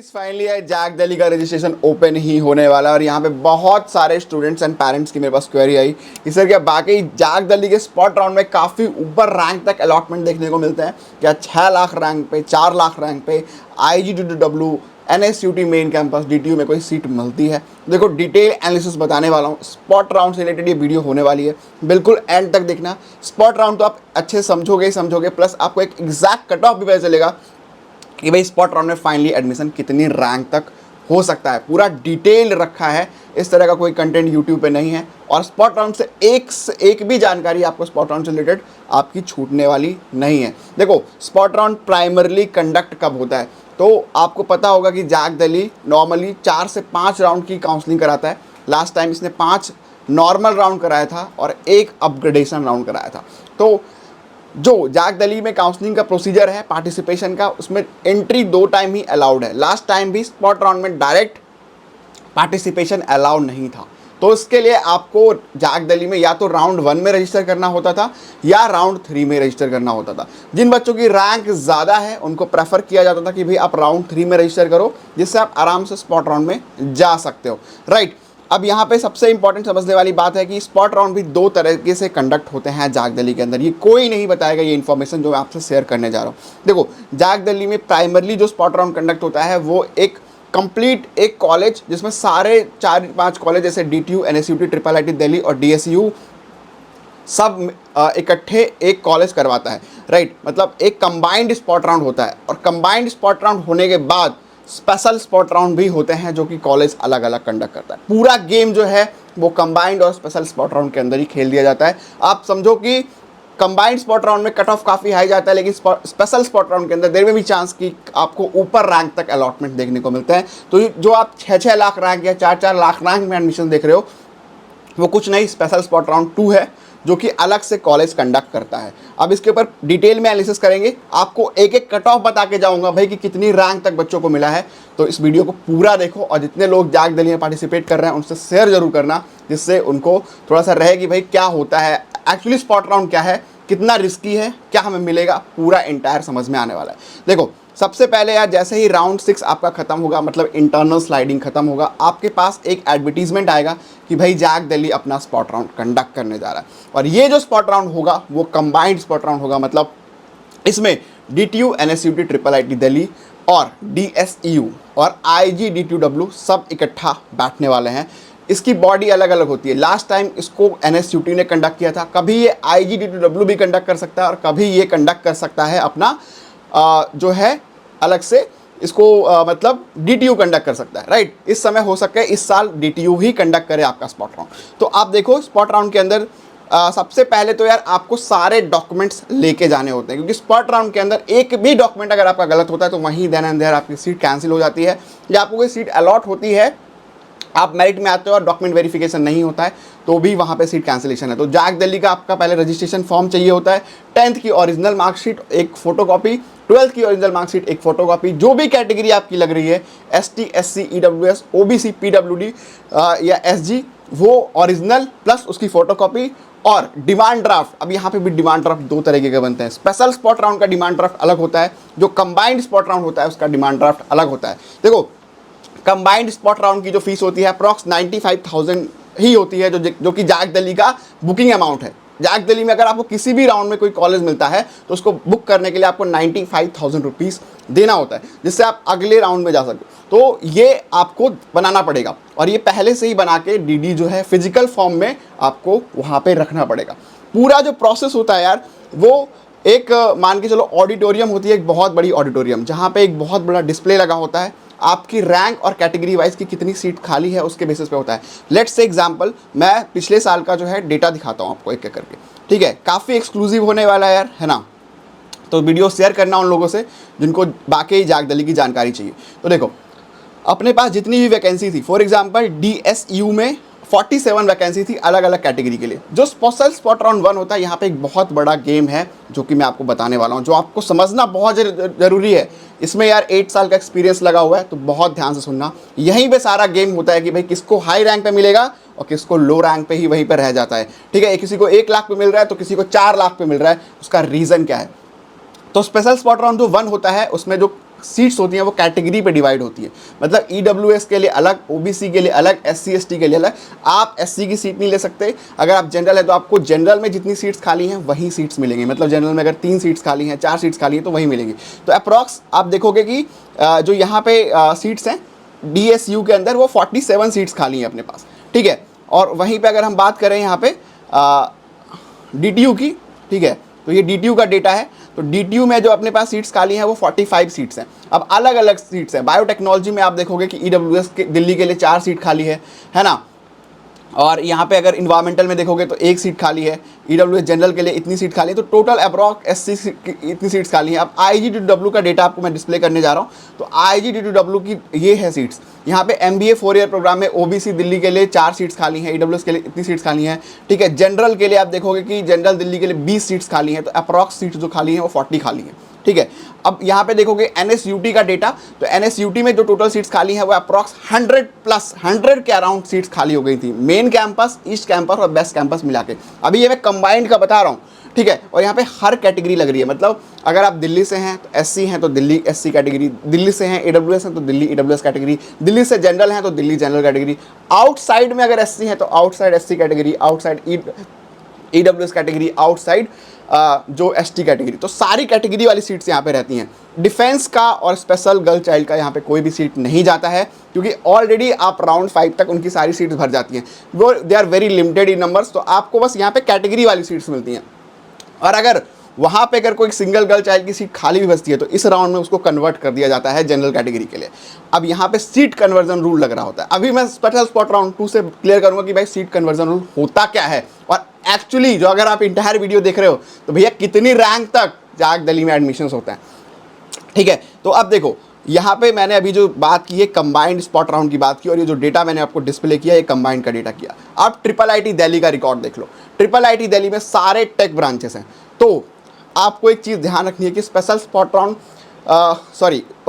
Guys finally है Jack Delhi का registration open ही होने वाला है और यहाँ पे बहुत सारे स्टूडेंट्स एंड पेरेंट्स की मेरे पास क्वेरी आई कि सर क्या बाकी जैक दिल्ली के स्पॉट राउंड में काफ़ी ऊपर रैंक तक अलॉटमेंट देखने को मिलते हैं क्या 6 लाख रैंक पे 4 लाख रैंक पे IGDW NSUT main campus DTU में कोई सीट मिलती है। देखो डिटेल एनालिसिस बताने वाला हूँ, स्पॉट राउंड से रिलेटेड ये वीडियो होने वाली है, बिल्कुल एंड तक देखना। स्पॉट राउंड तो आप अच्छे समझोगे ही समझोगे, प्लस आपको एक एग्जैक्ट कट ऑफ भी पता चलेगा कि भाई स्पॉट राउंड में फाइनली एडमिशन कितनी रैंक तक हो सकता है। पूरा डिटेल रखा है, इस तरह का कोई कंटेंट यूट्यूब पे नहीं है और स्पॉट राउंड से एक भी जानकारी आपको स्पॉट राउंड से रिलेटेड आपकी छूटने वाली नहीं है। देखो स्पॉट राउंड प्राइमरली कंडक्ट कब होता है तो आपको पता होगा कि जैक दिल्ली नॉर्मली 4 से 5 राउंड की काउंसलिंग कराता है। लास्ट टाइम इसने 5 नॉर्मल राउंड कराया था और 1 अपग्रेडेशन राउंड कराया था। तो जो जैक दिल्ली में काउंसलिंग का प्रोसीजर है पार्टिसिपेशन का, उसमें एंट्री 2 टाइम ही अलाउड है। लास्ट टाइम भी स्पॉट राउंड में डायरेक्ट पार्टिसिपेशन अलाउड नहीं था, तो इसके लिए आपको जैक दिल्ली में या तो राउंड 1 में रजिस्टर करना होता था या राउंड 3 में रजिस्टर करना होता था। जिन बच्चों की रैंक ज़्यादा है उनको प्रेफर किया जाता था कि भाई आप राउंड 3 में रजिस्टर करो, जिससे आप आराम से स्पॉट राउंड में जा सकते हो। राइट, अब यहाँ पे सबसे इंपॉर्टेंट समझने वाली बात है कि स्पॉट राउंड भी 2 तरीके से कंडक्ट होते हैं जैक दिल्ली के अंदर। ये कोई नहीं बताएगा ये इन्फॉर्मेशन जो मैं आपसे शेयर करने जा रहा हूँ। देखो जैक दिल्ली में प्राइमरली जो स्पॉट राउंड कंडक्ट होता है वो एक कंप्लीट एक कॉलेज जिसमें सारे 4-5 कॉलेज जैसे DTU NSUT IIIT दिल्ली और DSU सब इकट्ठे एक कॉलेज करवाता है। राइट, मतलब एक कंबाइंड स्पॉट राउंड होता है और कंबाइंड स्पॉट राउंड होने के बाद स्पेशल स्पॉट राउंड भी होते हैं जो कि कॉलेज अलग अलग कंडक्ट करता है। पूरा गेम जो है वो कंबाइंड और स्पेशल स्पॉट राउंड के अंदर ही खेल दिया जाता है। आप समझो कि कंबाइंड स्पॉट राउंड में कट ऑफ काफ़ी हाई जाता है, लेकिन स्पेशल स्पॉट राउंड के अंदर देर में भी चांस कि आपको ऊपर रैंक तक अलॉटमेंट देखने को मिलता है। तो जो आप 6-6 लाख रैंक या 4-4 लाख रैंक में एडमिशन देख रहे हो वो कुछ नहीं, स्पेशल स्पॉट राउंड 2 है जो कि अलग से कॉलेज कंडक्ट करता है। अब इसके ऊपर डिटेल में एनालिसिस करेंगे, आपको एक एक कट ऑफ बता के जाऊंगा भाई कि कितनी रैंक तक बच्चों को मिला है। तो इस वीडियो को पूरा देखो और जितने लोग जैक दिल्ली में पार्टिसिपेट कर रहे हैं उनसे शेयर जरूर करना, जिससे उनको थोड़ा सा रहे कि भाई क्या होता है एक्चुअली, स्पॉट राउंड क्या है, कितना रिस्की है, क्या हमें मिलेगा, पूरा इंटायर समझ में आने वाला है। देखो सबसे पहले यार, जैसे ही राउंड 6 आपका खत्म होगा, मतलब इंटरनल स्लाइडिंग खत्म होगा, आपके पास एक एडवर्टीजमेंट आएगा कि भाई जैक दिल्ली अपना स्पॉट राउंड कंडक्ट करने जा रहा है। और ये जो स्पॉट राउंड होगा वो कंबाइंड स्पॉट राउंड होगा, मतलब इसमें DTU NSUT IIIT दिल्ली और DSU और IGDTW सब इकट्ठा बैठने वाले हैं। इसकी बॉडी अलग अलग होती है। लास्ट टाइम इसको NSUT ने कंडक्ट किया था, कभी ये IGDTW भी कंडक्ट कर सकता है और कभी ये कंडक्ट कर सकता है अपना जो है अलग से इसको मतलब DTU कंडक्ट कर सकता है। राइट, इस समय हो सकता है इस साल DTU ही कंडक्ट करे आपका स्पॉट राउंड। तो आप देखो स्पॉट राउंड के अंदर सबसे पहले तो यार आपको सारे डॉक्यूमेंट्स लेके जाने होते हैं, क्योंकि स्पॉट राउंड के अंदर एक भी डॉक्यूमेंट अगर आपका गलत होता है तो वहीं देन एंड देयर आपकी सीट कैंसिल हो जाती है या आपको कोई सीट अलॉट होती है, आप मेरिट में आते हो और डॉक्यूमेंट वेरिफिकेशन नहीं होता है तो भी वहाँ पे सीट कैंसिलेशन है। तो जैक दिल्ली का आपका पहले रजिस्ट्रेशन फॉर्म चाहिए होता है, 10th की ओरिजिनल मार्कशीट एक फोटोकॉपी, 12th की ओरिजिनल मार्कशीट एक फोटोकॉपी, जो भी कैटेगरी आपकी लग रही है ST SC EWS OBC PWD या SG वो ओरिजिनल प्लस उसकी फोटोकॉपी और डिमांड ड्राफ्ट। अब यहाँ पे भी डिमांड ड्राफ्ट 2 तरीके के बनते हैं। स्पेशल स्पॉट राउंड का डिमांड ड्राफ्ट अलग होता है, जो कंबाइंड स्पॉट राउंड होता है उसका डिमांड ड्राफ्ट अलग होता है। देखो कंबाइंड स्पॉट राउंड की जो फीस होती है अप्रॉक्स 95,000 ही होती है, जो कि जैक दिल्ली का बुकिंग अमाउंट है। जैक दिल्ली में अगर आपको किसी भी राउंड में कोई कॉलेज मिलता है तो उसको बुक करने के लिए आपको 95,000 रुपीज़ देना होता है, जिससे आप अगले राउंड में जा सको। तो ये आपको बनाना पड़ेगा और ये पहले से ही बना के DD जो है फिजिकल फॉर्म में आपको वहाँ पे रखना पड़ेगा। पूरा जो प्रोसेस होता है यार वो एक मान के चलो ऑडिटोरियम होती है, एक बहुत बड़ी ऑडिटोरियम जहाँ पे एक बहुत बड़ा डिस्प्ले लगा होता है। आपकी रैंक और कैटेगरी वाइज की कितनी सीट खाली है उसके बेसिस पे होता है। लेट्स से एग्जांपल, मैं पिछले साल का जो है डेटा दिखाता हूँ आपको एक एक करके, ठीक है। काफ़ी एक्सक्लूसिव होने वाला है यार, है ना। तो वीडियो शेयर करना उन लोगों से जिनको बाकी जैक दिल्ली की जानकारी चाहिए। तो देखो अपने पास जितनी भी वैकेंसी थी, फॉर एग्जाम्पल DSU में 47 वैकेंसी थी अलग अलग कैटेगरी के लिए। जो स्पेशल स्पॉट राउंड 1 होता है, यहाँ पे एक बहुत बड़ा गेम है जो कि मैं आपको बताने वाला हूँ, जो आपको समझना बहुत ज़रूरी है। इसमें यार 8 साल का एक्सपीरियंस लगा हुआ है, तो बहुत ध्यान से सुनना। यहीं पे सारा गेम होता है कि भाई किसको हाई रैंक पे मिलेगा और किसको लो रैंक पे ही वहीं पर रह जाता है, ठीक है। किसी को 1 लाख पे मिल रहा है तो किसी को 4 लाख पे मिल रहा है, उसका रीज़न क्या है। तो स्पेशल स्पॉट राउंड जो 1 होता है उसमें जो सीट्स होती हैं वो कैटेगरी पे डिवाइड होती है। मतलब EWS के लिए अलग, OBC के लिए अलग, SC ST के लिए अलग। आप SC की सीट नहीं ले सकते। अगर आप जनरल है तो आपको जनरल में जितनी सीट्स खाली हैं वही सीट्स मिलेंगी। मतलब जनरल में अगर 3 सीट्स खाली हैं, 4 सीट्स खाली हैं तो वही मिलेंगी। तो अप्रॉक्स आप देखोगे कि जो यहाँ पे सीट्स हैं DSU के अंदर वो 47 सीट्स खाली हैं अपने पास, ठीक है। और वहीं पे अगर हम बात करें यहाँ पे DTU की, ठीक है, तो ये DTU का डेटा है। तो DTU में जो अपने पास सीट्स खाली हैं वो 45 सीट्स हैं। अब अलग अलग सीट्स हैं। बायोटेक्नोलॉजी में आप देखोगे कि EWS के दिल्ली के लिए 4 सीट खाली है ना। और यहाँ पे अगर इन्वायरमेंटल में देखोगे तो 1 सीट खाली है। EWS जनरल के लिए इतनी सीट खाली है। तो टोटल अप्रॉक्स 80 इतनी सीट्स खाली हैं। अब IGDW का डेटा आपको मैं डिस्प्ले करने जा रहा हूँ। तो IGDW की ये है सीट्स। यहाँ पे MBA 4 ईयर प्रोग्राम में OBC दिल्ली के लिए 4 सीट्स खाली हैं, EWS के लिए इतनी सीट्स खाली हैं, ठीक है। जनरल के लिए आप देखोगे कि जनरल दिल्ली के लिए 20 सीट्स खाली हैं। तो अप्रॉक्स सीट्स जो खाली हैं वो 40 खाली हैं, ठीक है। अब यहाँ पे देखोगे NSUT का डेटा। तो NSUT में जो टोटल सीट्स खाली हैं वो अप्रॉक्स 100 के अराउंड सीट्स खाली हो गई थी। मेन कैंपस, ईस्ट कैंपस और वेस्ट कैंपस मिला के। अभी ये मैं कंबाइंड का बता रहा हूँ, ठीक है। और यहाँ पे हर कैटेगरी लग रही है। मतलब अगर आप दिल्ली से हैं तो SC हैं तो दिल्ली SC कैटेगरी, दिल्ली से हैं EWS हैं तो दिल्ली EWS कैटेगरी, दिल्ली से जनरल हैं तो दिल्ली जनरल कैटेगरी, आउटसाइड में अगर SC हैं तो outside SC category, outside EWS category, outside जो ST कैटेगरी। तो सारी कैटेगरी वाली सीट्स यहाँ पे रहती हैं। डिफेंस का और स्पेशल गर्ल चाइल्ड का यहाँ पे कोई भी सीट नहीं जाता है, क्योंकि ऑलरेडी आप राउंड 5 तक उनकी सारी सीट्स भर जाती हैं। वो they are very limited in numbers. तो आपको बस यहाँ पे कैटेगरी वाली सीट्स मिलती हैं। और अगर वहाँ पे अगर कोई सिंगल गर्ल चाइल्ड की सीट खाली भी बचती है तो इस राउंड में उसको कन्वर्ट कर दिया जाता है जनरल कैटेगरी के लिए। अब यहाँ पे सीट कन्वर्जन रूल लग रहा होता है। अभी मैं स्पेशल स्पॉट राउंड 2 से क्लियर करूँगा कि भाई सीट कन्वर्जन रूल होता क्या है। और एक्चुअली जो अगर आप इंटायर वीडियो देख रहे हो तो भैया कितनी रैंक तक जाग दिल्ली में एडमिशन होते हैं, ठीक है। तो अब देखो यहाँ पे मैंने अभी जो बात की है कंबाइंड स्पॉट राउंड की बात की, और ये जो डेटा मैंने आपको डिस्प्ले किया ये कंबाइंड का डेटा किया। अब IIIT दिल्ली का रिकॉर्ड देख लो। IIIT दिल्ली में सारे टेक ब्रांचेस हैं। तो आपको एक चीज़ ध्यान रखनी है कि स्पेशल स्पॉट राउंड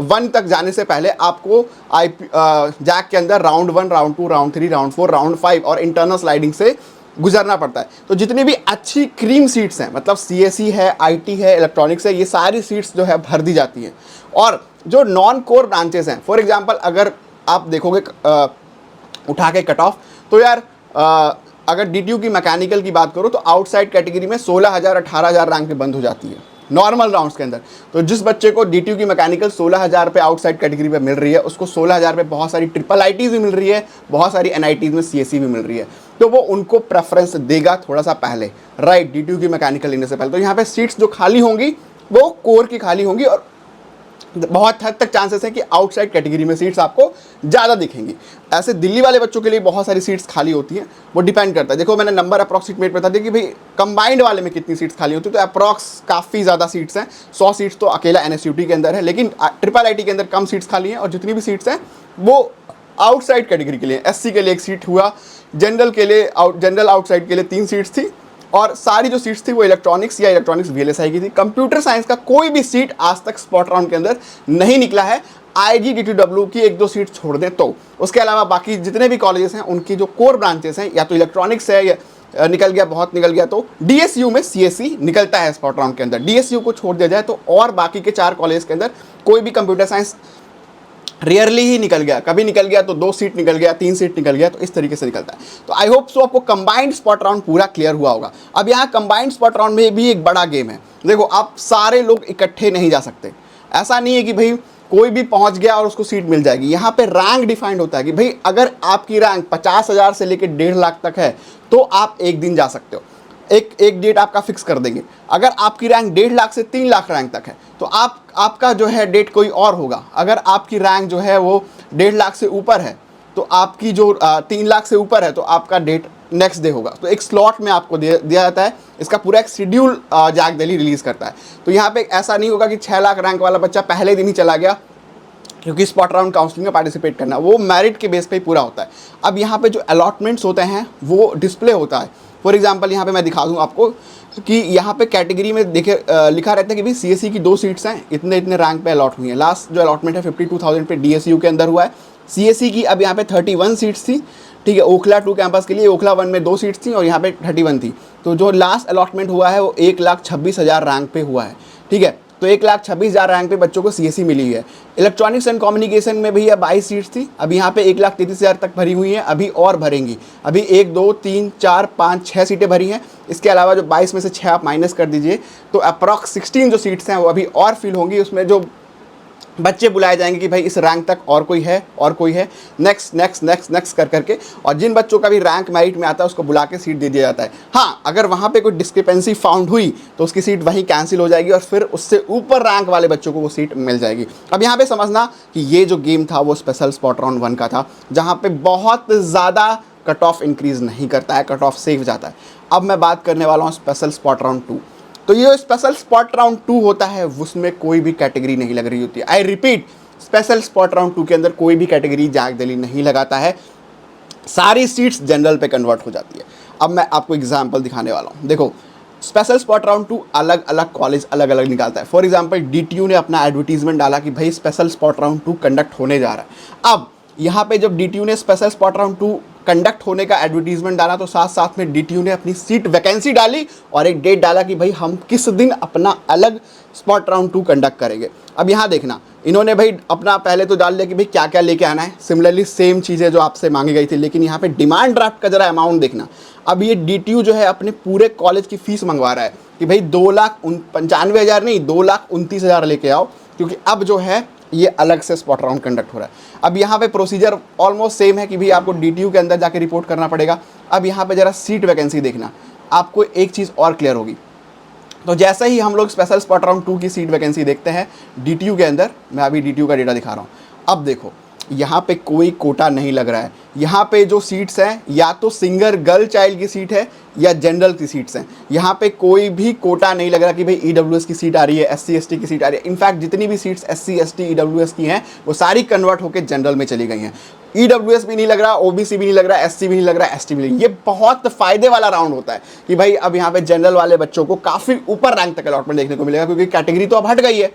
1 तक जाने से पहले आपको जैक के अंदर round 1, round 2, round 3, round 4, round 5 और इंटरनल स्लाइडिंग से गुजरना पड़ता है। तो जितनी भी अच्छी क्रीम सीट्स हैं, मतलब CSE है, IT है, इलेक्ट्रॉनिक्स है, ये सारी सीट्स जो है भर दी जाती हैं। और जो नॉन कोर ब्रांचेस हैं, फॉर एग्जांपल अगर आप देखोगे उठा के कट ऑफ, तो यार अगर DTU की मैकेनिकल की बात करो तो आउटसाइड कैटेगरी में 16,000 18,000 रैंक पे बंद हो जाती है नॉर्मल राउंड्स के अंदर। तो जिस बच्चे को DTU की मैकेनिकल 16,000 पे आउटसाइड कैटेगरी पे मिल रही है, उसको 16,000 पे बहुत सारी IIITs भी मिल रही है, बहुत सारी NITs में CSE भी मिल रही है। तो वो उनको प्रेफरेंस देगा थोड़ा सा पहले, राइट, DTU की मैकेनिकल लेने से पहले। तो यहाँ पे सीट्स जो खाली होंगी वो कोर की खाली होंगी, और बहुत हद तक चांसेस है कि आउटसाइड कैटेगरी में सीट्स आपको ज़्यादा दिखेंगी। ऐसे दिल्ली वाले बच्चों के लिए बहुत सारी सीट्स खाली होती हैं, वो डिपेंड करता है। देखो मैंने नंबर अप्रॉक्सीमेट बता दिया कि भाई कंबाइंड वाले में कितनी सीट्स खाली होती है। तो अप्रॉक्स काफ़ी ज़्यादा सीट्स हैं, 100 सीट्स तो अकेला NSUT के अंदर है, लेकिन IIIT के अंदर कम सीट्स खाली हैं। और जितनी भी सीट्स हैं वो आउटसाइड कैटेगरी के लिए, SC के लिए 1 सीट हुआ, जनरल के लिए जनरल आउटसाइड के लिए 3 सीट्स थी, और सारी जो सीट्स थी वो इलेक्ट्रॉनिक्स या इलेक्ट्रॉनिक्स VLSI की थी। कंप्यूटर साइंस का कोई भी सीट आज तक स्पॉट राउंड के अंदर नहीं निकला है, IGDTW की 1-2 सीट छोड़ दें तो। उसके अलावा बाकी जितने भी कॉलेजेस हैं उनकी जो कोर ब्रांचेस हैं, या तो इलेक्ट्रॉनिक्स है या निकल गया, बहुत निकल गया, तो DSU में CSE निकलता है स्पॉट राउंड के अंदर। DSU को छोड़ दिया जाए तो और बाकी के 4 कॉलेज के अंदर कोई भी कंप्यूटर साइंस रेयरली ही निकल गया। कभी निकल गया तो 2 सीट निकल गया, 3 सीट निकल गया, तो इस तरीके से निकलता है। तो आई होप सो आपको कंबाइंड स्पॉट राउंड पूरा क्लियर हुआ होगा। अब यहाँ कंबाइंड स्पॉट राउंड में भी एक बड़ा गेम है। देखो आप सारे लोग इकट्ठे नहीं जा सकते। ऐसा नहीं है कि भाई कोई भी पहुंच गया और उसको सीट मिल जाएगी। यहाँ पे रैंक डिफाइंड होता है कि भाई अगर आपकी रैंक 50,000 से लेकर 1.5 लाख तक है तो आप एक दिन जा सकते हो। एक डेट आपका फिक्स कर देंगे। अगर आपकी रैंक 1.5 लाख से 3 लाख रैंक तक है तो आपका जो है डेट कोई और होगा। अगर आपकी रैंक जो है वो 1.5 लाख से ऊपर है तो आपकी जो 3 लाख से ऊपर है तो आपका डेट नेक्स्ट डे होगा। तो एक स्लॉट में आपको दिया जाता है। इसका पूरा एक शेड्यूल जाग दिल्ली रिलीज़ करता है। तो यहाँ पे ऐसा नहीं होगा कि 6 लाख रैंक वाला बच्चा पहले दिन ही चला गया, क्योंकि स्पॉट राउंड काउंसलिंग में पार्टिसिपेट करना वो मेरिट के बेस पे ही पूरा होता है। अब यहाँ पे जो अलॉटमेंट्स होते हैं वो डिस्प्ले होता है। फॉर एग्जांपल यहाँ पे मैं दिखा दूँ आपको कि यहाँ पे कैटेगरी में देखे लिखा रहता है कि भाई CSE की 2 सीट्स हैं, इतने इतने रैंक पे अलॉट हुई हैं। लास्ट जो अलॉटमेंट है 52,000 पे DSU के अंदर हुआ है। CSE की अब यहाँ पे 31 सीट्स थी, ठीक है। ओखला 2 कैंपस के लिए ओखला 1 में 2 सीट्स थी और यहाँ पे 31 थी। तो जो लास्ट अलॉटमेंट हुआ है वो 1,26,000 रैंक पे हुआ है, ठीक है। तो 1,26,000 रैंक पे बच्चों को CSE मिली है। इलेक्ट्रॉनिक्स एंड कम्युनिकेशन में भैया 22 सीट्स थी, अभी यहाँ पे 1,33,000 तक भरी हुई हैं, अभी और भरेंगी। अभी 1 2 3 4 5 6 सीटें भरी हैं, इसके अलावा जो 22 में से 6 आप माइनस कर दीजिए तो अप्रॉक्स 16 जो सीट्स हैं वो अभी और फिल होंगी। उसमें जो बच्चे बुलाए जाएंगे कि भाई इस रैंक तक और कोई है, और कोई है, नेक्स्ट नेक्स्ट नेक्स्ट नेक्स्ट कर करके, और जिन बच्चों का भी रैंक मेरिट में आता है उसको बुला के सीट दे दिया जाता है। हाँ, अगर वहाँ पे कोई डिस्क्रिपेंसी फाउंड हुई तो उसकी सीट वहीं कैंसिल हो जाएगी और फिर उससे ऊपर रैंक वाले बच्चों को वो सीट मिल जाएगी। अब यहाँ पे समझना कि ये जो गेम था वो स्पेशल स्पॉट राउंड 1 का था, जहाँ पे बहुत ज़्यादा कट ऑफ इंक्रीज़ नहीं करता है, कट ऑफ सेफ जाता है। अब मैं बात करने वाला हूँ स्पेशल स्पॉट राउंड 2। तो ये स्पेशल स्पॉट राउंड 2 होता है, उसमें कोई भी कैटेगरी नहीं लग रही होती है। I repeat, special spot round 2 के अंदर कोई भी कैटेगरी जाग दिल्ली नहीं लगाता है, सारी सीट्स जनरल पे कन्वर्ट हो जाती है। अब मैं आपको एग्जांपल दिखाने वाला हूँ। देखो, स्पेशल स्पॉट राउंड 2 अलग अलग कॉलेज अलग अलग निकालता है। फॉर एग्जांपल DTU ने अपना एडवर्टीजमेंट डाला कि भाई स्पेशल स्पॉट राउंड 2 कंडक्ट होने जा रहा है। अब यहाँ पे जब DTU ने स्पेशल स्पॉट राउंड 2 कंडक्ट होने का एडवर्टीजमेंट डाला तो साथ साथ में DTU ने अपनी सीट वैकेंसी डाली और एक डेट डाला कि भाई हम किस दिन अपना अलग स्पॉट राउंड 2 कंडक्ट करेंगे। अब यहाँ देखना, इन्होंने भाई अपना पहले तो डाल दिया कि भाई क्या क्या लेके आना है, सिमिलरली सेम चीज़ें जो आपसे मांगी गई थी, लेकिन यहाँ पे डिमांड ड्राफ्ट का जरा अमाउंट देखना। अब ये DTU जो है अपने पूरे कॉलेज की फीस मंगवा रहा है कि भाई 2,95,000 नहीं, 2,29,000 लेके आओ, क्योंकि अब जो है ये अलग से स्पॉट राउंड कंडक्ट हो रहा है। अब यहाँ पे प्रोसीजर ऑलमोस्ट सेम है कि भाई आपको DTU के अंदर जाके रिपोर्ट करना पड़ेगा। अब यहाँ पे जरा सीट वैकेंसी देखना, आपको एक चीज़ और क्लियर होगी। तो जैसे ही हम लोग स्पेशल स्पॉट राउंड 2 की सीट वैकेंसी देखते हैं DTU के अंदर, मैं अभी DTU का डेटा दिखा रहा हूँ। अब देखो, यहाँ पे कोई कोटा नहीं लग रहा है। यहाँ पे जो सीट्स हैं या तो सिंगल गर्ल चाइल्ड की सीट है या जनरल की सीट्स हैं। यहाँ पे कोई भी कोटा नहीं लग रहा कि भाई EWS की सीट आ रही है, SC ST की सीट आ रही है। इनफैक्ट जितनी भी सीट्स SC ST EWS की हैं वो सारी कन्वर्ट होकर जनरल में चली गई हैं। EWS भी नहीं लग रहा, OBC भी नहीं लग रहा, SC भी नहीं लग रहा, ST भी नहीं। ये बहुत फ़ायदे वाला राउंड होता है कि भाई अब यहाँ पे जनरल वाले बच्चों को काफ़ी ऊपर रैंक तक अलॉटमेंट देखने को मिलेगा, क्योंकि कैटेगरी तो अब हट गई है,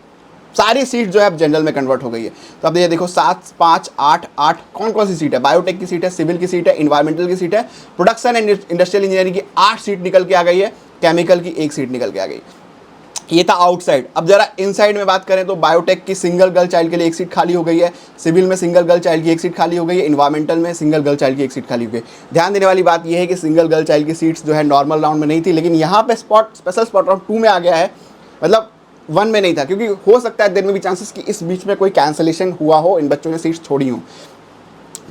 सारी सीट जो है अब जनरल में कन्वर्ट हो गई है। तो अब ये देखो 7 5 8 8 कौन कौन सी सीट है, बायोटेक की सीट है, सिविल की सीट है, इन्वायरमेंटल की सीट है, प्रोडक्शन एंड इंडस्ट्रियल इंजीनियरिंग की 8 सीट निकल के आ गई है, केमिकल की 1 सीट निकल के आ गई। ये था आउटसाइड। अब जरा इनसाइड में बात करें तो बायोटेक की सिंगल गर्ल चाइल्ड के लिए 1 सीट खाली हो गई है, सिविल में सिंगल गर्ल चाइल्ड की 1 सीट खाली हो गई है, इन्वायरमेंटल में सिंगल गर्ल चाइल्ड की 1 सीट खाली हो गई। ध्यान देने वाली बात यह है कि सिंगल गर्ल चाइल्ड की सीट्स जो है नॉर्मल राउंड में नहीं थी, लेकिन यहाँ पे स्पेशल स्पॉट राउंड 2 में आ गया है, मतलब 1 में नहीं था, क्योंकि हो सकता है देर में भी चांसेस कि इस बीच में कोई कैंसलेशन हुआ हो, इन बच्चों ने सीट्स छोड़ी हो।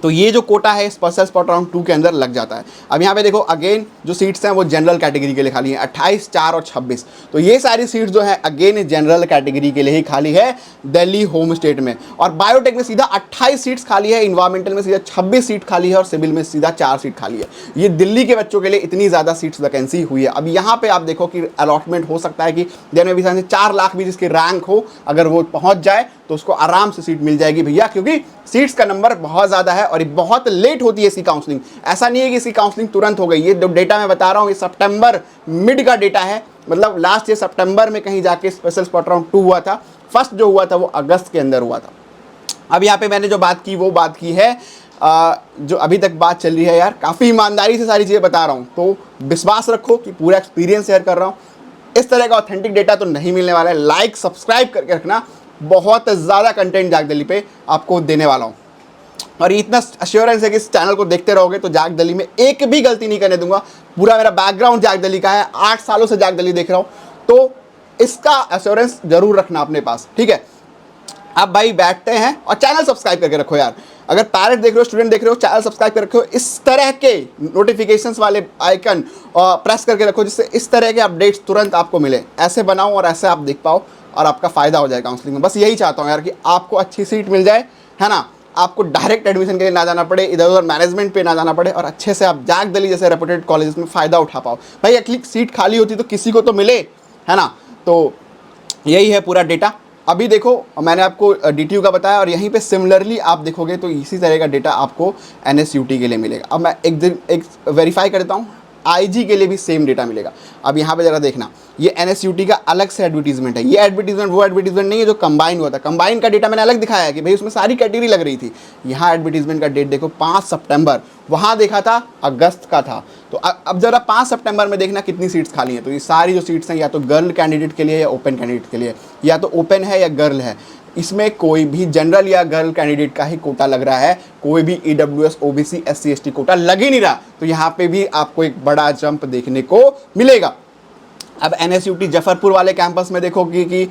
तो ये जो कोटा है स्पेशल स्पॉट राउंड 2 के अंदर लग जाता है। अब यहाँ पे देखो अगेन जो सीट्स हैं वो जनरल कैटेगरी के लिए खाली हैं, 28 4 और 26। तो ये सारी सीट्स जो है अगेन जनरल कैटेगरी के लिए ही खाली है दिल्ली होम स्टेट में। और बायोटेक में सीधा 28 सीट्स खाली है, इन्वायरमेंटल में सीधा 26 सीट खाली है और सिविल में सीधा 4 सीट खाली है। ये दिल्ली के बच्चों के लिए इतनी ज़्यादा सीट्स वैकेंसी हुई है। अब यहाँ पे आप देखो कि अलॉटमेंट हो सकता है कि दिन में भी 4 लाख भी जिसकी रैंक हो, अगर वो पहुँच जाए तो उसको आराम से सीट मिल जाएगी भैया, क्योंकि सीट्स का नंबर बहुत ज़्यादा है और ये बहुत लेट होती है इसकी काउंसलिंग। ऐसा नहीं है कि इसकी काउंसलिंग तुरंत हो गई। ये जो डेटा मैं बता रहा हूँ ये सितंबर मिड का डेटा है, मतलब लास्ट ईयर सितंबर में कहीं जाके स्पेशल स्पॉट राउंड 2 हुआ था। फर्स्ट जो हुआ था वो अगस्त के अंदर हुआ था। अब यहाँ पे मैंने जो बात की वो बात की है जो अभी तक बात चल रही है यार, काफ़ी ईमानदारी से सारी चीज़ें बता रहा हूँ, तो विश्वास रखो कि पूरा एक्सपीरियंस शेयर कर रहा हूँ। इस तरह का ऑथेंटिक डेटा तो नहीं मिलने वाला है। लाइक सब्सक्राइब करके रखना, बहुत ज़्यादा कंटेंट जाग दिल्ली पे आपको देने वाला हूँ। और इतना अश्योरेंस है कि इस चैनल को देखते रहोगे तो जाग दिल्ली में एक भी गलती नहीं करने दूंगा। पूरा मेरा बैकग्राउंड जाग दिल्ली का है, 8 सालों से जाग दिल्ली देख रहा हूँ, तो इसका अश्योरेंस जरूर रखना अपने पास, ठीक है। अब भाई बैठते हैं और चैनल सब्सक्राइब करके रखो यार। अगर पैरेंट देख रहे हो, स्टूडेंट देख रहे हो, चैनल सब्सक्राइब कर रखो। इस तरह के नोटिफिकेशंस वाले आइकन प्रेस करके रखो, जिससे इस तरह के अपडेट्स तुरंत आपको मिले। ऐसे बनाओ और ऐसे आप देख पाओ और आपका फ़ायदा हो जाए काउंसलिंग में। बस यही चाहता हूँ यार कि आपको अच्छी सीट मिल जाए, है ना, आपको डायरेक्ट एडमिशन के लिए ना जाना पड़े, इधर उधर मैनेजमेंट पे ना जाना पड़े, और अच्छे से आप जाग दिल्ली जैसे रेपुटेड कॉलेजेस में फ़ायदा उठा पाओ। भाई एटलीस्ट सीट खाली होती तो किसी को तो मिले, है ना। तो यही है पूरा डेटा। अभी देखो मैंने आपको DTU का बताया, और यहीं पे सिमिलरली आप देखोगे तो इसी तरह का डेटा आपको NSUT के लिए मिलेगा। अब मैं एक वेरीफाई करता हूँ, IG के लिए भी सेम डेटा मिलेगा। अब यहाँ पे ज़रा देखना, ये NSUT का अलग से एडवर्टीजमेंट है। ये एडवर्टीजमेंट वो एडवर्टीजमेंट नहीं है जो कंबाइन हुआ था। कंबाइन का डेटा मैंने अलग दिखाया है कि भाई उसमें सारी कैटेगरी लग रही थी। यहाँ एडवर्टीजमेंट का डेट देखो 5 सितंबर, वहाँ देखा था अगस्त का था। तो अब ज़रा 5 सितंबर में देखना कितनी सीट्स खाली हैं। तो ये सारी जो सीट्स हैं या तो गर्ल कैंडिडेट के लिए या ओपन कैंडिडेट के लिए, या तो ओपन है या गर्ल है। इसमें कोई भी जनरल या गर्ल कैंडिडेट का ही कोटा लग रहा है, कोई भी EWS OBC SC ST Kota लग ही नहीं रहा। तो यहाँ पे भी आपको एक बड़ा जंप देखने को मिलेगा। अब NSUT जफरपुर वाले कैंपस में देखोगे कि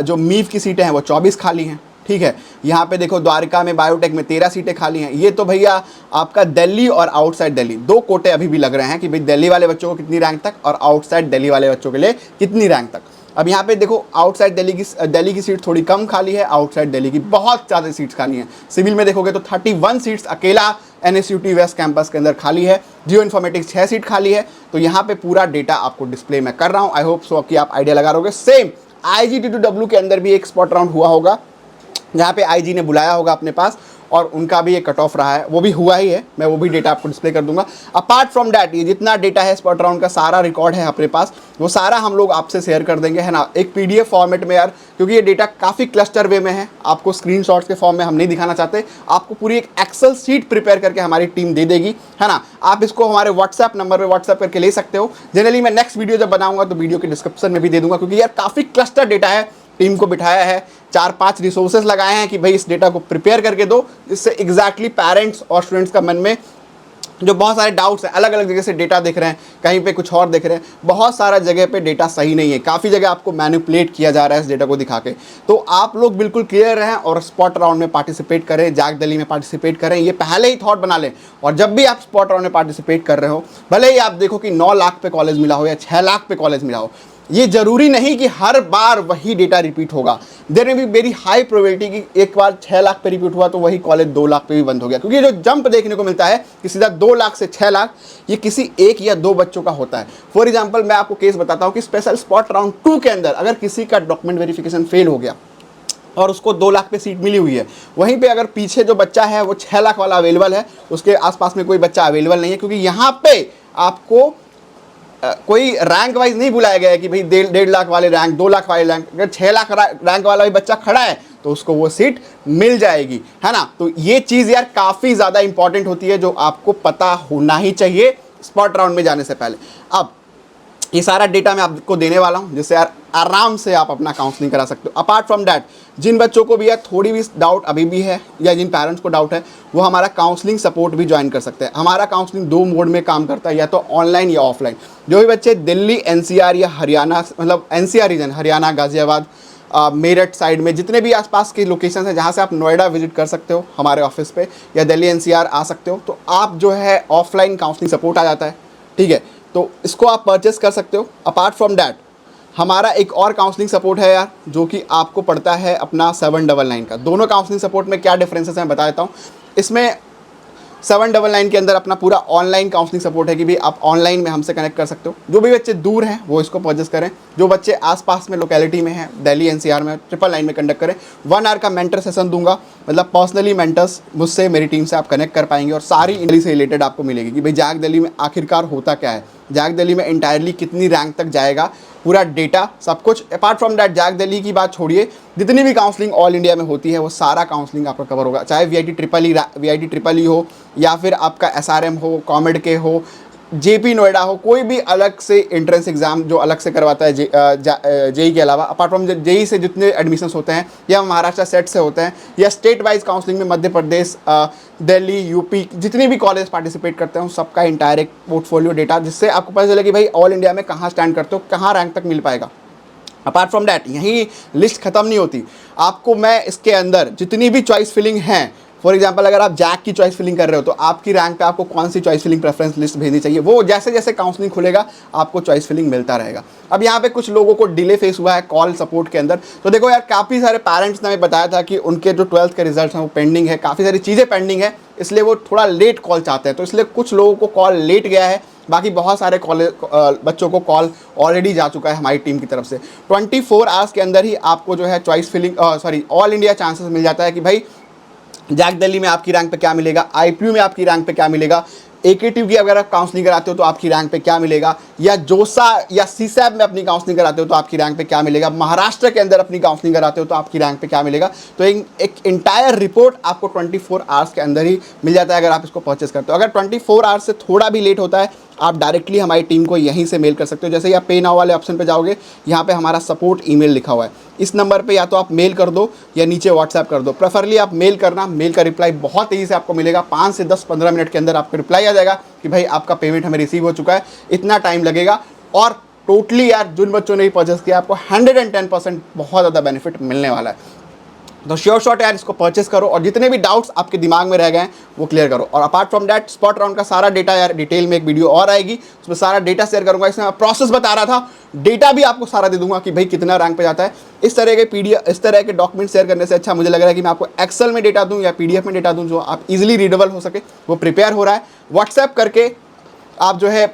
जो मीव की सीटें हैं वो 24 खाली हैं, ठीक है। यहाँ पे देखो द्वारका में बायोटेक में 13 सीटें खाली हैं। ये तो भैया आपका दिल्ली और आउटसाइड दिल्ली दो कोटे अभी भी लग रहे हैं कि भाई दिल्ली वाले बच्चों को कितनी रैंक तक और आउटसाइड दिल्ली वाले बच्चों के लिए कितनी रैंक तक। अब यहाँ पे देखो आउटसाइड दिल्ली की सीट थोड़ी कम खाली है, आउटसाइड दिल्ली की बहुत ज़्यादा सीट्स खाली हैं। सिविल में देखोगे तो 31 सीट्स अकेला NSUT वेस्ट कैंपस के अंदर खाली है। जियो इन्फॉर्मेटिक्स 6 सीट खाली है। तो यहाँ पे पूरा डेटा आपको डिस्प्ले में कर रहा हूँ। आई होप सो कि आप आइडिया लगा रहोगे। सेम IGT2W के अंदर भी एक स्पॉट राउंड हुआ होगा जहाँ पे IG ने बुलाया होगा अपने पास और उनका भी एक कट ऑफ रहा है, वो भी हुआ ही है। मैं वो भी डेटा आपको डिस्प्ले कर दूंगा। अपार्ट फ्रॉम डैट ये जितना डेटा है स्पॉट राउंड का सारा रिकॉर्ड है अपने पास, वो सारा हम लोग आपसे शेयर कर देंगे, है ना, एक PDF फॉर्मेट में यार, क्योंकि ये डेटा काफ़ी क्लस्टर वे में है। आपको स्क्रीनशॉट्स के फॉर्म में हम नहीं दिखाना चाहते, आपको पूरी एक एक्सेल शीट प्रिपेयर करके हमारी टीम दे देगी, है ना। आप इसको हमारे व्हाट्सएप नंबर पर व्हाट्सएप करके ले सकते हो। जनरली मैं नेक्स्ट वीडियो जब बनाऊंगा तो वीडियो के डिस्क्रिप्शन में भी दे दूंगा, क्योंकि यार काफ़ी क्लस्टर डेटा है। टीम को बिठाया है, 4-5 रिसोर्सेज लगाए हैं कि भाई इस डेटा को प्रिपेयर करके दो, इससे एग्जैक्टली पेरेंट्स और स्टूडेंट्स का मन में जो बहुत सारे डाउट्स हैं, अलग अलग जगह से डेटा देख रहे हैं, कहीं पे कुछ और देख रहे हैं, बहुत सारा जगह पे डेटा सही नहीं है, काफ़ी जगह आपको मैनिपुलेट किया जा रहा है इस डेटा को दिखा के। तो आप लोग बिल्कुल क्लियर रहें और स्पॉट राउंड में पार्टिसिपेट करें, जाग दिल्ली में पार्टिसिपेट करें, ये पहले ही थॉट बना लें। और जब भी आप स्पॉट राउंड में पार्टिसिपेट कर रहे हो, भले ही आप देखो कि 9 लाख पे कॉलेज मिला हो या 6 लाख पे कॉलेज मिला हो, ये जरूरी नहीं कि हर बार वही डेटा रिपीट होगा। देयर में भी वेरी हाई प्रोबेबिलिटी कि एक बार 6 लाख पे रिपीट हुआ तो वही कॉलेज 2 लाख पे भी बंद हो गया, क्योंकि जो जंप देखने को मिलता है कि सीधा 2 लाख से 6 लाख, ये किसी एक या दो बच्चों का होता है। फॉर एग्जाम्पल मैं आपको केस बताता हूँ कि स्पेशल स्पॉट राउंड 2 के अंदर अगर किसी का डॉक्यूमेंट वेरिफिकेशन फेल हो गया और उसको 2 लाख पे सीट मिली हुई है, वहीं पे अगर पीछे जो बच्चा है वो 6 लाख वाला अवेलेबल है, उसके आसपास में कोई बच्चा अवेलेबल नहीं है, क्योंकि यहाँ पे आपको कोई रैंक वाइज नहीं बुलाया गया है कि भाई 1.5 लाख वाले रैंक, 2 लाख वाले रैंक, अगर 6 लाख रैंक वाला भी बच्चा खड़ा है तो उसको वो सीट मिल जाएगी, है ना। तो ये चीज़ यार काफ़ी ज़्यादा इंपॉर्टेंट होती है, जो आपको पता होना ही चाहिए स्पॉट राउंड में जाने से पहले। अब ये सारा डेटा मैं आपको देने वाला हूँ, जिससे यार आराम से आप अपना काउंसलिंग करा सकते हो। अपार्ट फ्रॉम डैट, जिन बच्चों को भी यार थोड़ी भी डाउट अभी भी है या जिन पेरेंट्स को डाउट है, वो हमारा काउंसलिंग सपोर्ट भी ज्वाइन कर सकते हैं। हमारा काउंसलिंग 2 मोड में काम करता है, या तो ऑनलाइन या ऑफलाइन। जो भी बच्चे दिल्ली NCR या हरियाणा, मतलब NCR region, Haryana, Ghaziabad, Meerut side में जितने भी आसपास की लोकेशन है जहाँ से आप नोएडा विजिट कर सकते हो हमारे ऑफिस पे, या दिल्ली NCR आ सकते हो, तो आप जो है ऑफलाइन काउंसलिंग सपोर्ट आ जाता है, ठीक है। तो इसको आप परचेस कर सकते हो। अपार्ट फ्रॉम डैट हमारा एक और काउंसलिंग सपोर्ट है यार, जो कि आपको पड़ता है अपना 799 का। दोनों काउंसलिंग सपोर्ट में क्या डिफरेंसेस हैं बता देता हूँ। इसमें 799 के अंदर अपना पूरा ऑनलाइन काउंसलिंग सपोर्ट है कि भी आप ऑनलाइन में हमसे कनेक्ट कर सकते हो। जो भी बच्चे दूर हैं वो इसको परचेस करें, जो बच्चे आसपास में लोकेलिटी में हैं, दिल्ली NCR में 999 में कंडक्ट करें। 1 आवर का मेंटर सेशन दूंगा, मतलब पर्सनली मेंटर्स मुझसे, मेरी टीम से आप कनेक्ट कर पाएंगे और सारी इंडस्ट्री से रिलेटेड आपको मिलेगी कि भाई जाग दिल्ली में आखिरकार होता क्या है, जाग दिल्ली में इंटायरली कितनी रैंक तक जाएगा, पूरा डेटा सब कुछ। अपार्ट फ्रॉम डैट जाग दिल्ली की बात छोड़िए, जितनी भी काउंसलिंग ऑल इंडिया में होती है वो सारा काउंसलिंग आपका कवर होगा, चाहे VIT ट्रिपल ई हो या फिर आपका SRM हो, कॉमेड के हो, JP नोएडा हो, कोई भी अलग से एंट्रेंस एग्जाम जो अलग से करवाता है JEE के अलावा। अपार्ट फ्रॉम JEE से जितने एडमिशन्स होते हैं या महाराष्ट्र सेट से होते हैं, या स्टेट वाइज काउंसलिंग में मध्य प्रदेश, दिल्ली, UP जितनी भी कॉलेज पार्टिसिपेट करते हैं, सबका इंटायर एक पोर्टफोलियो डेटा, जिससे आपको पता चले कि भाई ऑल इंडिया में कहाँ स्टैंड करते हो, कहाँ रैंक तक मिल पाएगा। अपार्ट फ्रॉम डैट यही लिस्ट खत्म नहीं होती, आपको मैं इसके अंदर जितनी भी चॉइस फिलिंग हैं, फॉर एग्जाम्पल अगर आप जैक की चॉइस फिलिंग कर रहे हो तो आपकी रैंक पे आपको कौन सी चॉइस फिलिंग प्रेफरेंस लिस्ट भेजनी चाहिए, वो जैसे जैसे काउंसलिंग खुलेगा आपको चॉइस फिलिंग मिलता रहेगा। अब यहाँ पे कुछ लोगों को डिले फेस हुआ है कॉल सपोर्ट के अंदर। तो देखो यार, काफ़ी सारे पेरेंट्स ने हमें बताया था कि उनके जो 12th के रिजल्ट हैं वो पेंडिंग है, काफ़ी सारी चीज़ें पेंडिंग है, इसलिए वो थोड़ा लेट कॉल चाहते हैं। तो इसलिए कुछ लोगों को कॉल लेट गया है, बाकी बहुत सारे कॉलेज बच्चों को कॉल ऑलरेडी जा चुका है हमारी टीम की तरफ से। 24 आवर्स के अंदर ही आपको जो है choice filling all India chances मिल जाता है कि भाई जाग दिल्ली में आपकी रैंक पे क्या मिलेगा, IPU में आपकी रैंक पे क्या मिलेगा, AKTU की अगर आप काउंसलिंग कराते हो तो आपकी रैंक पे क्या मिलेगा, या जोसा या सीसैब में अपनी काउंसलिंग कराते हो तो आपकी रैंक पे क्या मिलेगा, महाराष्ट्र के अंदर अपनी काउंसलिंग कराते हो तो आपकी रैंक पे क्या मिलेगा। तो एक इंटायर रिपोर्ट आपको 24 आवर्स के अंदर ही मिल जाता है अगर आप इसको परचेस करते हो। अगर 24 आवर्स से थोड़ा भी लेट होता है, आप डायरेक्टली हमारी टीम को यहीं से मेल कर सकते हो। जैसे ही आप पे नाउ वाले ऑप्शन पे जाओगे, यहाँ पे हमारा सपोर्ट ईमेल लिखा हुआ है, इस नंबर पे या तो आप मेल कर दो या नीचे व्हाट्सएप कर दो। प्रेफरली आप मेल करना, मेल का रिप्लाई बहुत तेज़ी से आपको मिलेगा, 5 से 10-15 मिनट के अंदर आपको रिप्लाई आ जाएगा कि भाई आपका पेमेंट हमें रिसीव हो चुका है, इतना टाइम लगेगा। और टोटली यार जिन बच्चों ने परचेस किया आपको 110% बहुत ज़्यादा बेनिफिट मिलने वाला है। तो श्योर शॉट यार इसको परचेस करो और जितने भी डाउट्स आपके दिमाग में रह गए हैं वो क्लियर करो। और apart from that spot round का सारा डेटा यार डिटेल में एक वीडियो और आएगी, उसमें सारा डेटा शेयर करूंगा। इसमें मैं प्रोसेस बता रहा था, डेटा भी आपको सारा दे दूंगा कि भाई कितना रैंक पे जाता है। इस तरह के पीडीएफ, इस तरह के डॉक्यूमेंट शेयर करने से अच्छा मुझे लग रहा है कि मैं आपको एक्सेल में डेटा दूँ या पीडीएफ में डेटा दूँ जो आप इजिली रीडेबल हो सके, वो प्रिपेयर हो रहा है। व्हाट्सएप करके आप जो है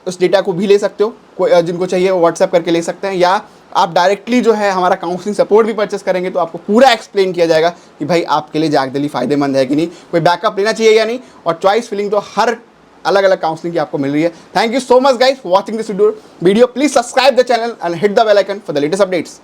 उस डेटा को भी ले सकते हो, कोई जिनको चाहिए वो व्हाट्सएप करके ले सकते हैं, या आप डायरेक्टली जो है हमारा काउंसलिंग सपोर्ट भी परचेस करेंगे तो आपको पूरा एक्सप्लेन किया जाएगा कि भाई आपके लिए जाग दिल्ली फायदेमंद है कि नहीं, कोई बैकअप लेना चाहिए या नहीं, और चॉइस फिलिंग तो हर अलग अलग काउंसलिंग की आपको मिल रही है। Thank you so much guys for watching this video. Please subscribe the channel and hit the bell icon for the latest updates.